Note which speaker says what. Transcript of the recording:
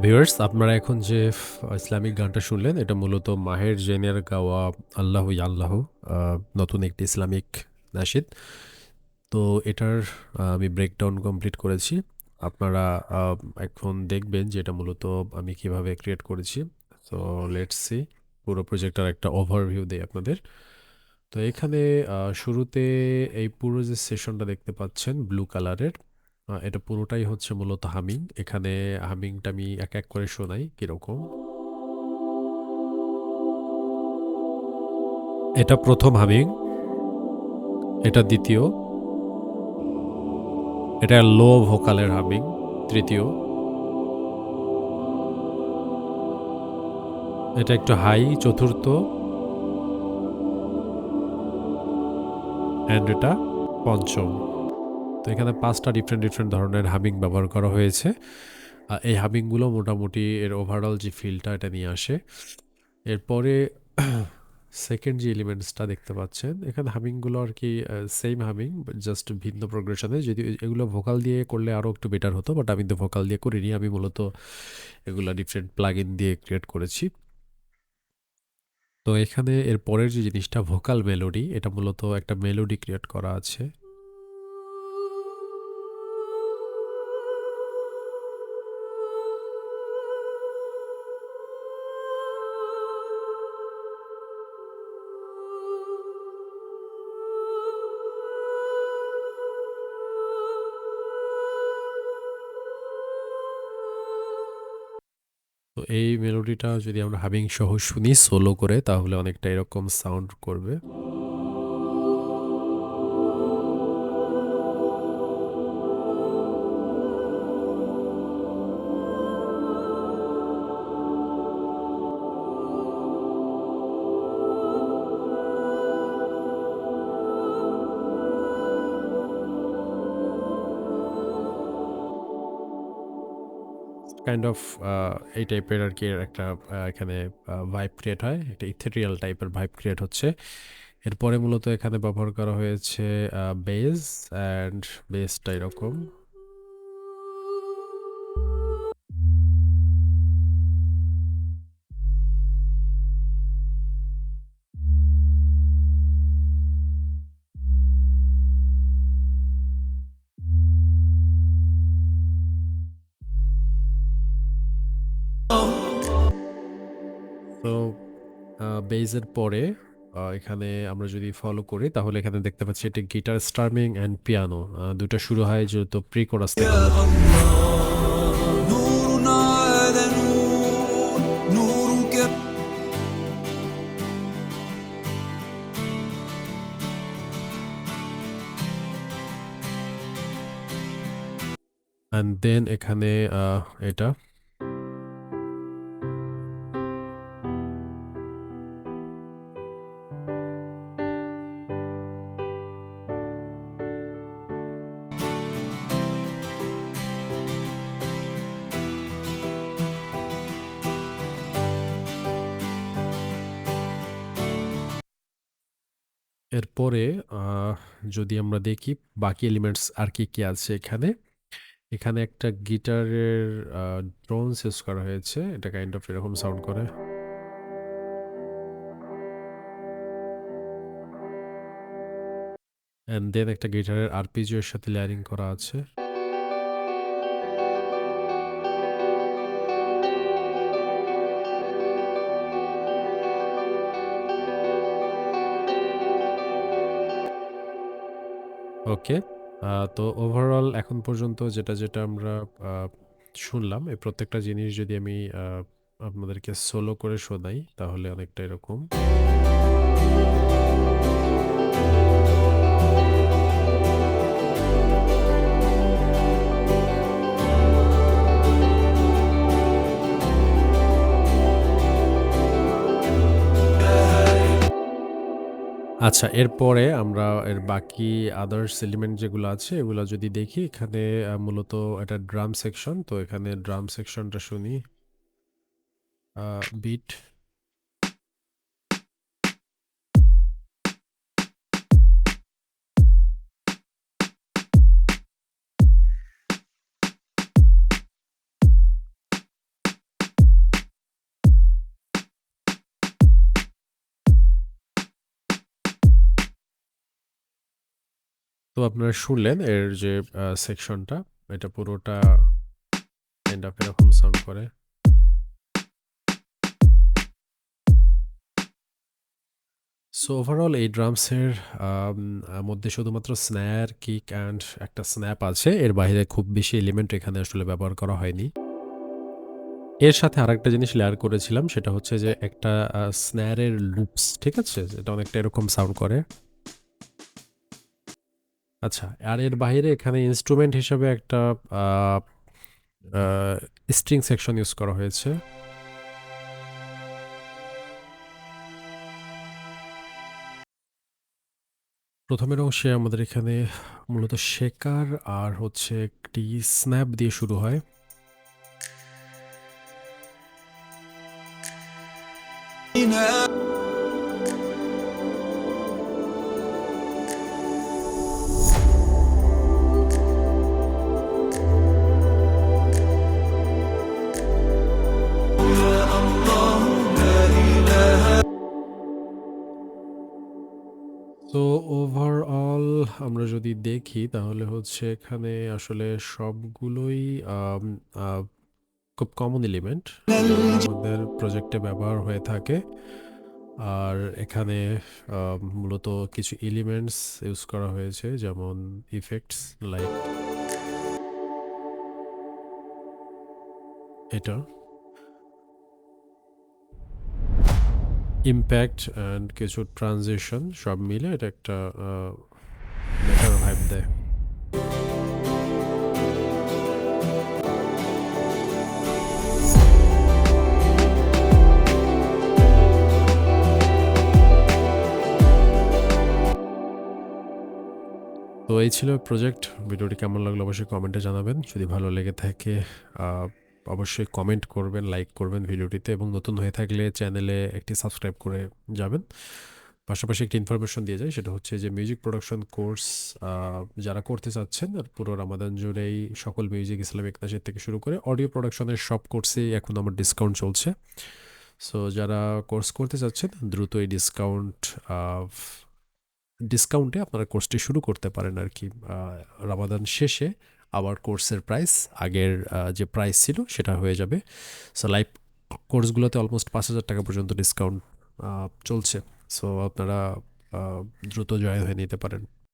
Speaker 1: Viewers আপনারা এখন যে ইসলামিক গানটা শুনলেন এটা মূলত মাহের জেনের গাওয়া আল্লাহু আল্লাহু নতুন একটি ইসলামিক নাশিদ। তো এটার আমি ব্রেকডাউন কমপ্লিট করেছি। আপনারা আহ, এখন দেখবেন যে এটা মূলত আমি কিভাবে ক্রিয়েট করেছি। তো লেটস সি পুরো প্রজেক্টটার একটা ওভারভিউ দেই আপনাদের। তো এখানে শুরুতে এই পুরো যে সেশনটা দেখতে পাচ্ছেন ব্লু কালারের, এটা পুরোটাই হচ্ছে মূলত হামিং। এখানে হামিংটা আমি এক এক করে শোনাই কিরকম। এটা প্রথম হামিং, এটা দ্বিতীয়, এটা লো ভোকালের হামিং তৃতীয়, এটা একটু হাই চতুর্থ, অ্যান্ড এটা পঞ্চম। তো এখানে পাঁচটা ডিফারেন্ট ডিফারেন্ট ধরনের হামিং ব্যবহার করা হয়েছে। এই হামিংগুলো মোটামুটি এর ওভারঅল যে ফিলটা এটা নিয়ে আসে। এরপরে সেকেন্ড যে এলিমেন্টসটা দেখতে পাচ্ছেন এখানে হামিংগুলো আর কি সেম হামিং, জাস্ট ভিন্ন প্রোগ্রেশনে। যদি এগুলো ভোকাল দিয়ে করলে আরও একটু বেটার হতো, বাট আমি তো ভোকাল দিয়ে করিনি, আমি মূলত এগুলো ডিফারেন্ট প্লাগ ইন দিয়ে ক্রিয়েট করেছি। তো এখানে এর পরের যে জিনিসটা ভোকাল মেলোডি, এটা মূলত একটা মেলোডি ক্রিয়েট করা আছে। তো এই মেলোডিটা যদি আমরা হামিং সহ শুনি সোলো করে তাহলে অনেকটা এরকম সাউন্ড করবে। কাইন্ড অফ এই টাইপের আর কি একটা এখানে ভাইব ক্রিয়েট হয়, একটা ইথেরিয়াল টাইপের ভাইব ক্রিয়েট হচ্ছে। এরপরে মূলত এখানে ব্যবহার করা হয়েছে বেস, অ্যান্ড বেসটা এরকম। তো বেজের পরে এখানে আমরা যদি ফলো করি তাহলে এখানে দেখতে পাচ্ছি এটি গিটার স্ট্রামিং অ্যান্ড পিয়ানো, দুটো শুরু হয় যেহেতু প্রি কোরাস থেকে আমরা।
Speaker 2: نورنا هذا نور نورك
Speaker 1: অ্যান্ড দেন এখানে এটা। এরপরে আহ, যদি আমরা দেখি বাকি এলিমেন্টস আর কি কি আছে এখানে। এখানে একটা গিটারের ড্রোনস ইউজ করা হয়েছে, এটা কাইন্ড অফ এরকম সাউন্ড করে। অ্যান্ড দেন একটা গিটারের আরপিজিও এর সাথে লেয়ারিং করা আছে। ওকে। তো ওভারঅল এখন পর্যন্ত যেটা যেটা আমরা আহ, শুনলাম এই প্রত্যেকটা জিনিস যদি আমি আপনাদেরকে সোলো করে শোনাই তাহলে অনেকটা এরকম। আচ্ছা, এরপরে আমরা এর বাকি আদার্স এলিমেন্ট যেগুলো আছে এগুলো যদি দেখি এখানে মূলত এটা ড্রাম সেকশন। তো এখানে ড্রাম সেকশনটা শুনি। বিট, তো আপনারা শুনলেন এর যে সেকশনটা, এটা পুরোটা কাইন্ড অফ এরকম সাউন্ড করে। সো ওভারঅল এই ড্রামসের মধ্যে শুধুমাত্র স্ন্যার, কিক অ্যান্ড একটা স্ন্যাপ আছে। এর বাইরে খুব বেশি এলিমেন্ট এখানে আসলে ব্যবহার করা হয়নি। এর সাথে আরেকটা জিনিস লেয়ার করেছিলাম, সেটা হচ্ছে যে একটা স্ন্যারের লুপস, ঠিক আছে? এটা অনেকটা এরকম সাউন্ড করে। আচ্ছা, আর এর বাইরে এখানে ইন্সট্রুমেন্ট হিসেবে একটা স্ট্রিং সেকশন ইউজ করা হয়েছে। প্রথমের অংশে আমাদের এখানে মূলত শেকার আর হচ্ছে একটি স্ন্যাপ দিয়ে শুরু হয়। তো ওভারঅল আমরা যদি দেখি তাহলে হচ্ছে এখানে আসলে সবগুলোই আম, আহ, খুব কমন এলিমেন্ট আমাদের প্রজেক্টে ব্যবহার হয়ে থাকে। আর এখানে মূলত কিছু এলিমেন্টস ইউজ করা হয়েছে, যেমন ইফেক্টস লাইক এটা, ইম্প্যাক্ট অ্যান্ড কিছু ট্রানজিশন, সব মিলে এটা একটা বেটার ভাইব দেয়। তো এই ছিল প্রজেক্ট। ভিডিওটি কেমন লাগলো অবশ্যই কমেন্টে জানাবেন। যদি ভালো লেগে থাকে আহ, অবশ্যই কমেন্ট করবেন, লাইক করবেন ভিডিওটিতে, এবং নতুন হয়ে থাকলে চ্যানেলে একটি সাবস্ক্রাইব করে যাবেন। পাশাপাশি একটি ইনফরমেশন দিয়ে যায়, সেটা হচ্ছে যে মিউজিক প্রোডাকশন কোর্স যারা করতে চাচ্ছেন, আর পুরো রামাদান জুড়েই সকল মিউজিক ইসলামিক নাশের থেকে শুরু করে অডিও প্রোডাকশনের সব কোর্সেই এখন আমার ডিসকাউন্ট চলছে। সো যারা কোর্স করতে চাচ্ছেন দ্রুত এই ডিসকাউন্টে আপনারা কোর্সটি শুরু করতে পারেন আর কি। রামাদান শেষে আবার কোর্সের প্রাইস আগের যে প্রাইস ছিল সেটা হয়ে যাবে। সো লাইভ কোর্সগুলোতে অলমোস্ট 5,000 টাকা পর্যন্ত ডিসকাউন্ট চলছে। সো আপনারা দ্রুত জয়েন হয়ে নিতে পারেন।